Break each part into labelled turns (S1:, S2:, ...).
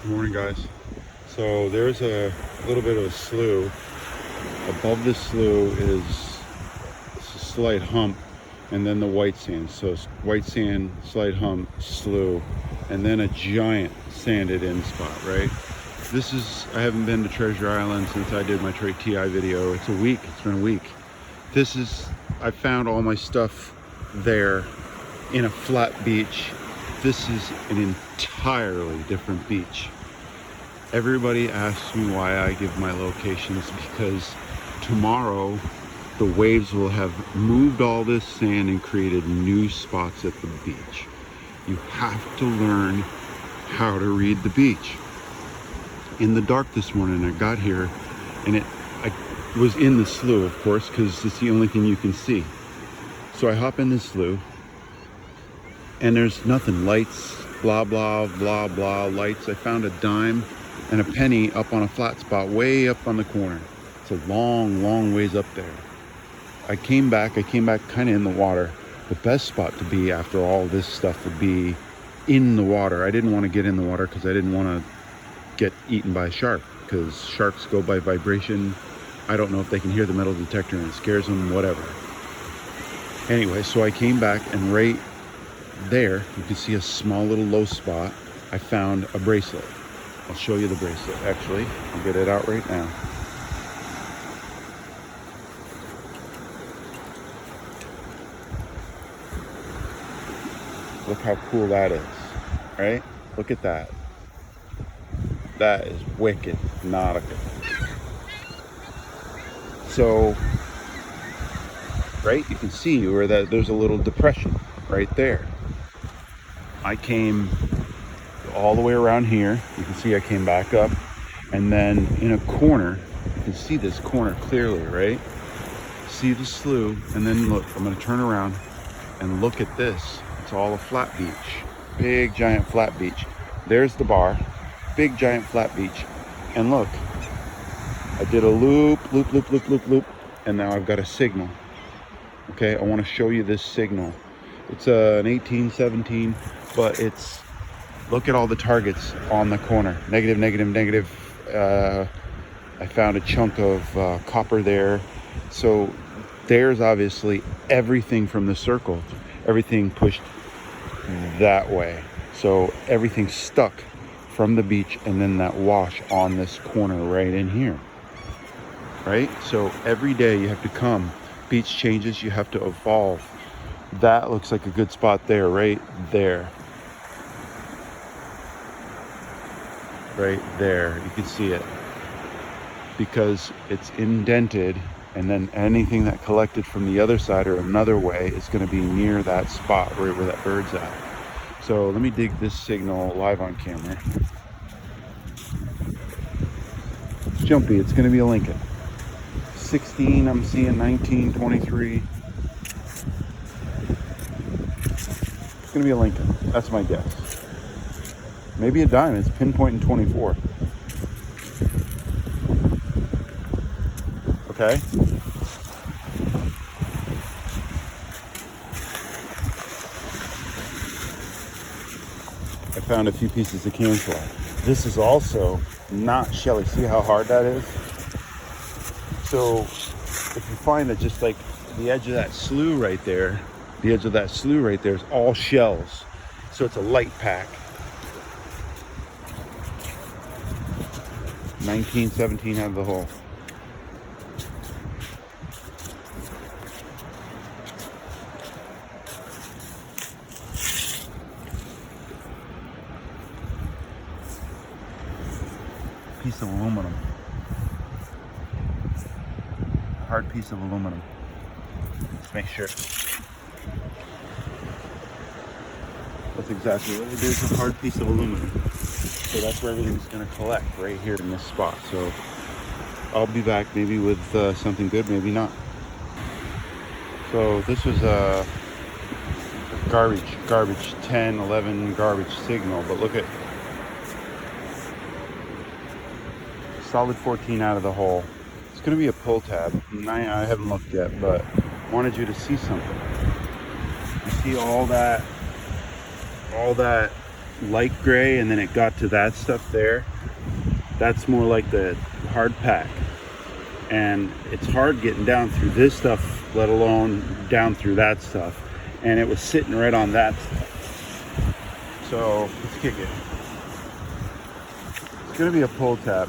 S1: Good morning, guys. So there's a little bit of a slough. Above the slough is a slight hump, and then the white sand. So white sand, slight hump, slough, and then a giant sanded in spot, right? I haven't been to Treasure Island since I did my TI video. It's been a week. I found all my stuff there in a flat beach. This is an entirely different beach. Everybody asks me why I give my locations, because tomorrow the waves will have moved all this sand and created new spots at the beach. You have to learn how to read the beach. In the dark this morning, I got here and I was in the slough, of course, because it's the only thing you can see. So I hop in this slough and there's nothing, lights, blah, blah, blah, blah, lights. I found a dime and a penny up on a flat spot way up on the corner. It's a long, long ways up there. I came back kind of in the water. The best spot to be after all this stuff would be in the water. I didn't want to get in the water because I didn't want to get eaten by a shark, because sharks go by vibration. I don't know if they can hear the metal detector and it scares them, whatever. Anyway, so I came back and right there, you can see a small little low spot. I found a bracelet. I'll show you the bracelet, actually. I'll get it out right now. Look how cool that is, right? Look at that. That is wicked nautical. So, right, you can see where there's a little depression right there. I came all the way around here. You can see I came back up, and then in a corner, you can see this corner clearly, right? See the slough, and then look, I'm going to turn around and look at this. It's all a flat beach, big giant flat beach. There's the bar, big giant flat beach, and look, I did a loop, and now I've got a signal. Okay, I want to show you this signal. It's an 1817, but look at all the targets on the corner. Negative, negative, negative. I found a chunk of copper there. So there's obviously everything from the circle. Everything pushed that way. So everything stuck from the beach, and then that wash on this corner right in here. Right? So every day you have to come. Beach changes, you have to evolve. That looks like a good spot there, right there. Right there, you can see it. Because it's indented, and then anything that collected from the other side or another way is going to be near that spot right where that bird's at. So let me dig this signal live on camera. It's jumpy, it's going to be a Lincoln. 16, I'm seeing 19, 23. It's going to be a Lincoln. That's my guess. Maybe a dime. It's pinpointing 24. Okay. I found a few pieces of can fly. This is also not shelly. See how hard that is? So if you find that just like the edge of that slough right there, is all shells. So it's a light pack. 1917 out of the hole. Piece of aluminum. Hard piece of aluminum. Let's make sure. That's exactly what it is, a hard piece of aluminum. So that's where everything's going to collect, right here in this spot. So I'll be back maybe with something good, maybe not. So this was a garbage 10, 11 garbage signal, but look at solid 14 out of the hole. It's going to be a pull tab. I haven't looked yet, but wanted you to see something. You see all that light gray, and then it got to that stuff there. That's more like the hard pack. And it's hard getting down through this stuff, let alone down through that stuff. And it was sitting right on that stuff. So let's kick it. It's gonna be a pull tab.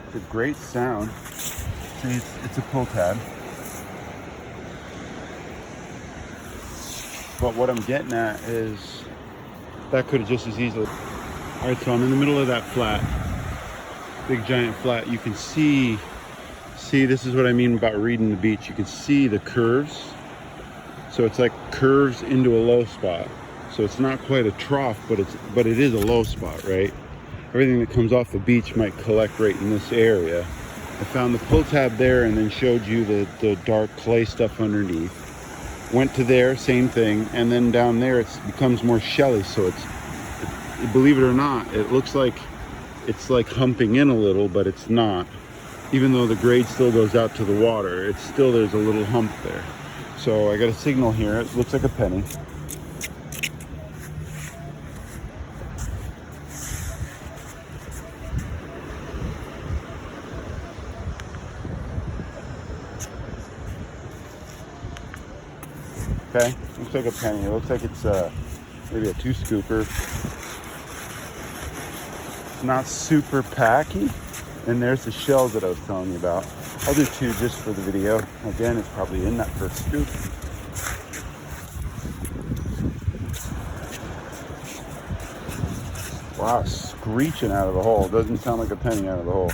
S1: It's a great sound. See, it's a pull tab. But what I'm getting at is that could have just as easily. All right, so I'm in the middle of that flat, big giant flat. You can see, this is what I mean about reading the beach. You can see the curves. So it's like curves into a low spot. So it's not quite a trough, but it is a low spot, right? Everything that comes off the beach might collect right in this area. I found the pull tab there and then showed you the dark clay stuff underneath. Went to there, same thing, and then down there it becomes more shelly. So believe it or not, it looks like it's like humping in a little, but it's not. Even though the grade still goes out to the water, it's still, there's a little hump there. So I got a signal here. It looks like a penny. Okay, looks like a penny. It looks like it's maybe a 2-scooper. It's not super packy. And there's the shells that I was telling you about. I'll do 2 just for the video. Again, it's probably in that first scoop. Wow, screeching out of the hole. Doesn't sound like a penny out of the hole.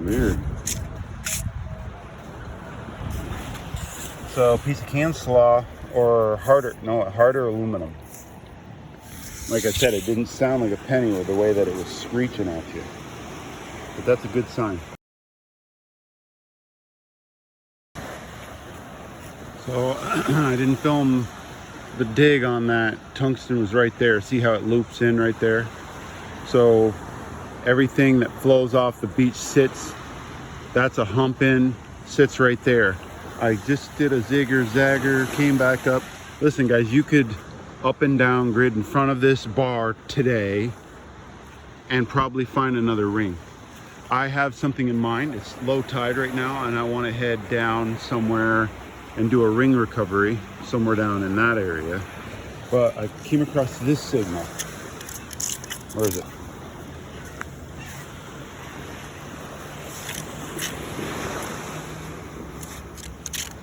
S1: Weird. So a piece of can slaw or harder aluminum. Like I said, it didn't sound like a penny with the way that it was screeching at you. But that's a good sign. So I didn't film the dig on that. Tungsten was right there. See how it loops in right there? So everything that flows off the beach sits, that's a hump in, sits right there. I just did a zigger zagger, came back up. Listen guys, you could up and down grid in front of this bar today and probably find another ring. I have something in mind. It's low tide right now and I want to head down somewhere and do a ring recovery somewhere down in that area. But I came across this signal. Where is it?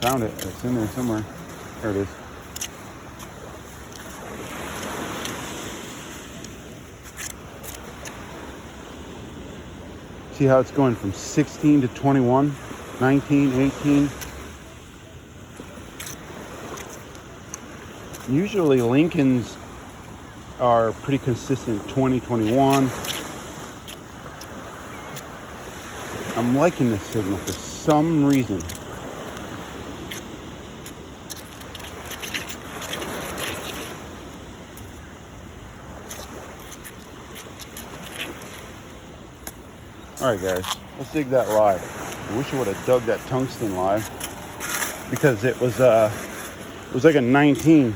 S1: Found it. It's in there somewhere. There it is. See how it's going from 16 to 21, 19, 18. Usually Lincolns are pretty consistent, 20, 21. I'm liking this signal for some reason. All right, guys, let's dig that live. I wish I would have dug that tungsten live because it was like a 19.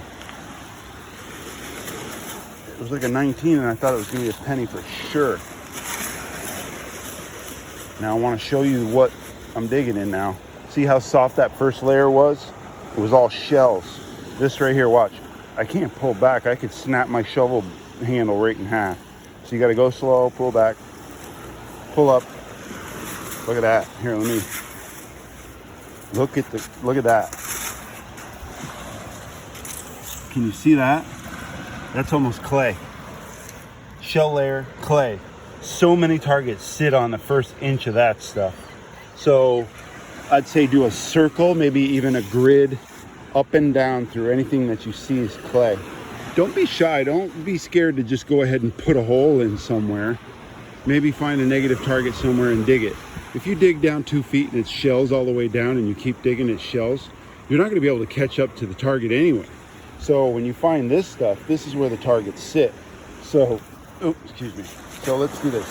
S1: It was like a 19, and I thought it was gonna be a penny for sure. Now I want to show you what I'm digging in now. See how soft that first layer was? It was all shells. This right here, watch. I can't pull back. I could snap my shovel handle right in half. So you got to go slow, pull back. Pull up. Look at that. Here, let me look at that. Can you see that? That's almost clay. Shell layer, clay. So many targets sit on the first inch of that stuff. So I'd say do a circle, maybe even a grid up and down through anything that you see is clay. Don't be shy. Don't be scared to just go ahead and put a hole in somewhere. maybe find a negative target somewhere and dig it. If you dig down 2 feet and it's shells all the way down and you keep digging it's shells, you're not going to be able to catch up to the target anyway. So when you find this stuff, this is where the targets sit. So, oh, excuse me. So let's do this.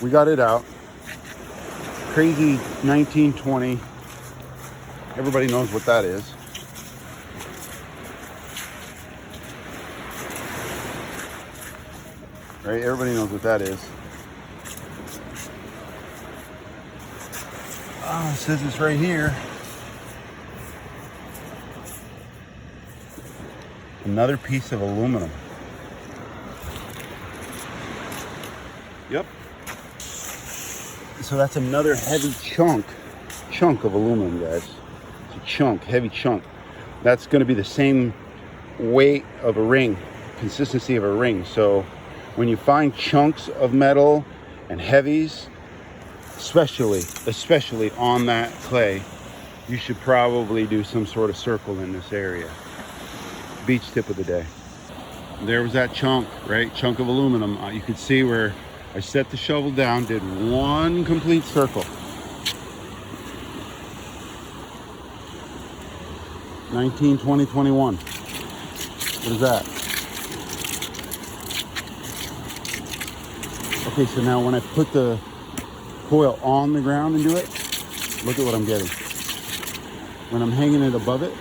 S1: We got it out. Crazy 1920. Everybody knows what that is. Right? Everybody knows what that is. Oh, it says it's right here. Another piece of aluminum. Yep. So that's another heavy chunk of aluminum, guys. It's a chunk, heavy chunk. That's going to be the same weight of a ring, consistency of a ring. So when you find chunks of metal and heavies, especially on that clay, you should probably do some sort of circle in this area. Beach tip of the day. There was that chunk, right? Chunk of aluminum. You could see where I set the shovel down, did one complete circle. 19, 20, 21. What is that? Okay, so now when I put the coil on the ground and do it, look at what I'm getting. When I'm hanging it above it,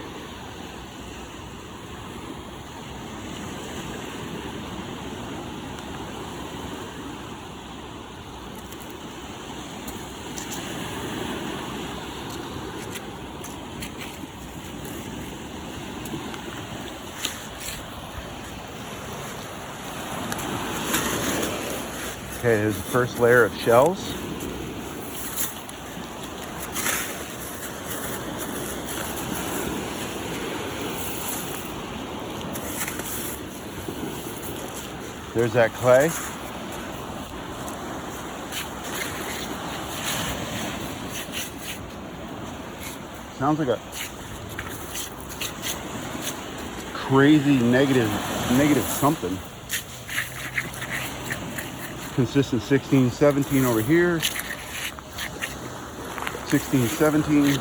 S1: okay, there's the first layer of shells. There's that clay. Sounds like a crazy negative something. Consistent 16, 17 over here. 16, 17.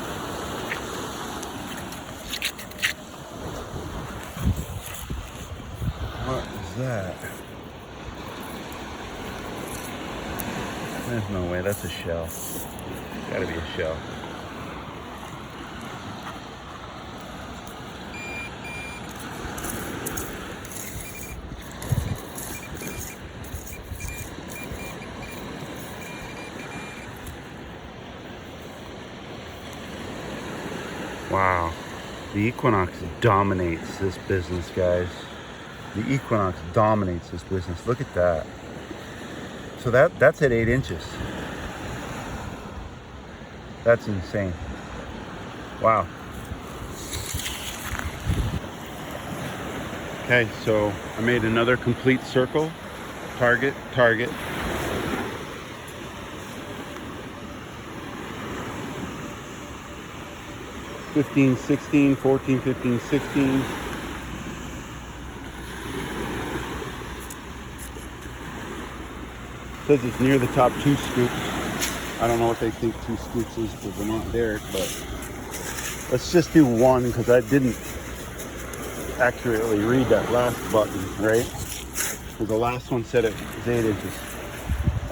S1: What is that? There's no way, that's a shell. Gotta be a shell. Wow, the Equinox dominates this business, guys. The Equinox dominates this business. Look at that. So that's at 8 inches. That's insane. Wow. Okay, so I made another complete circle. Target. 15, 16, 14, 15, 16. Says it's near the top 2 scoops. I don't know what they think 2 scoops is for Vermont Derrick, but let's just do 1 because I didn't accurately read that last button, right? Because the last one said it was 8 inches.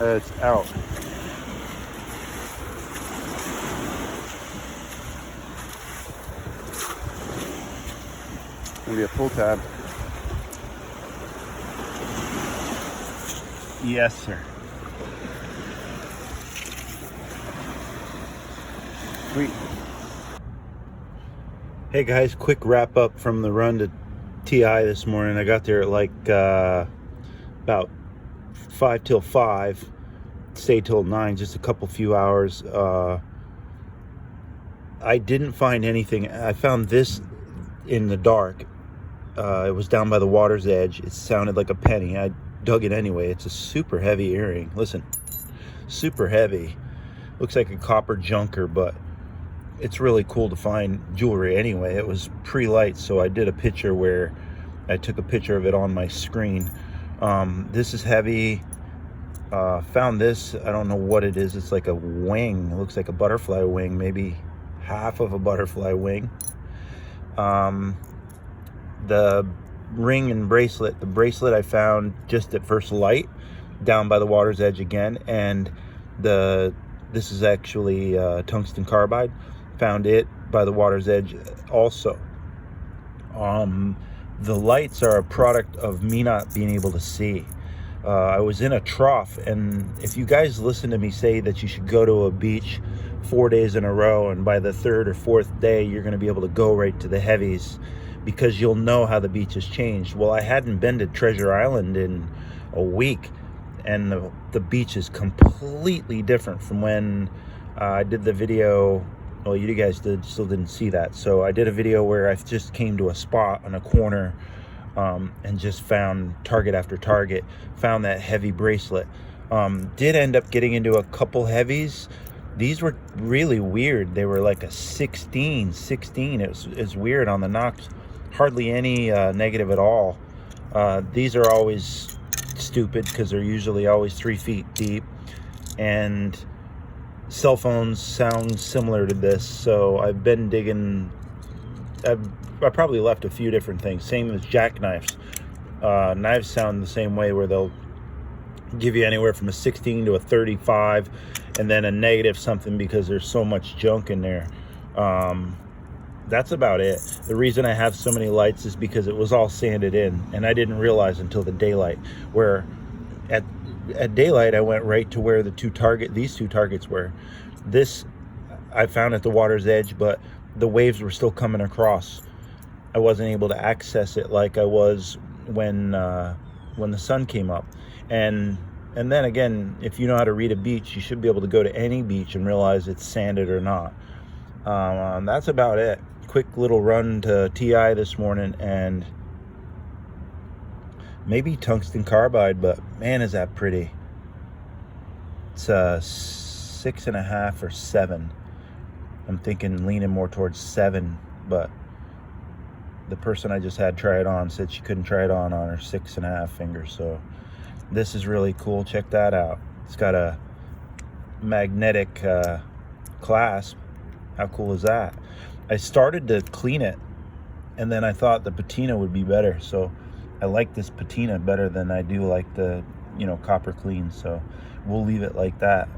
S1: It's out. Gonna be a pull tab. Yes, sir. Sweet. Hey guys, quick wrap up from the run to TI this morning. I got there at like about 5 till 5. Stayed till 9, just a few hours. I didn't find anything. I found this in the dark. It was down by the water's edge. It sounded like a penny. I dug it anyway. It's a super heavy earring. Listen, super heavy. Looks like a copper junker, but it's really cool to find jewelry anyway. It was pre-light, so I did a picture where I took a picture of it on my screen.
S2: This is heavy. Found this, I don't know what it is. It's like a wing. It looks like a butterfly wing, maybe half of a butterfly wing. The ring and bracelet. The bracelet I found just at first light down by the water's edge again, and this is actually tungsten carbide. Found it by the water's edge also. The lights are a product of me not being able to see. I was in a trough, and if you guys listen to me say that you should go to a beach 4 days in a row, and by the third or fourth day you're going to be able to go right to the heavies because you'll know how the beach has changed. Well, I hadn't been to Treasure Island in a week, and the beach is completely different from when I did the video. Well, you guys still didn't see that. So I did a video where I just came to a spot on a corner and just found target after target, found that heavy bracelet. Did end up getting into a couple heavies. These were really weird. They were like a 16. It's weird on the nocks. Hardly any negative at all. These are always stupid because they're usually always 3 feet deep, and cell phones sound similar to this. So I've been digging. I probably left a few different things. Same as jackknives. Knives sound the same way, where they'll give you anywhere from a 16 to a 35, and then a negative something because there's so much junk in there. That's about it. The reason I have so many lights is because it was all sanded in, and I didn't realize until the daylight, where at daylight I went right to where these two targets were. This I found at the water's edge, but the waves were still coming across. I wasn't able to access it like I was when the sun came up. And then again, if you know how to read a beach, you should be able to go to any beach and realize it's sanded or not. That's about it. Quick little run to TI this morning, and maybe tungsten carbide, but man, is that pretty. It's 6.5 or 7. I'm thinking leaning more towards 7, but the person I just had try it on said she couldn't try it on her 6.5 finger. So this is really cool. Check that out. It's got a magnetic clasp. How cool is that? I started to clean it, and then I thought the patina would be better. So I like this patina better than I do like the, copper clean. So we'll leave it like that.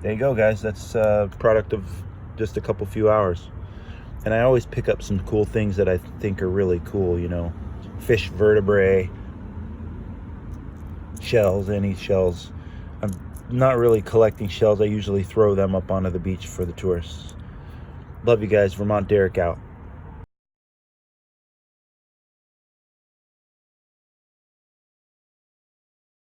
S2: There you go, guys. That's a product of just a few hours. And I always pick up some cool things that I think are really cool, fish vertebrae, shells, any shells. I'm not really collecting shells. I usually throw them up onto the beach for the tourists. Love you guys. Vermont Derek out.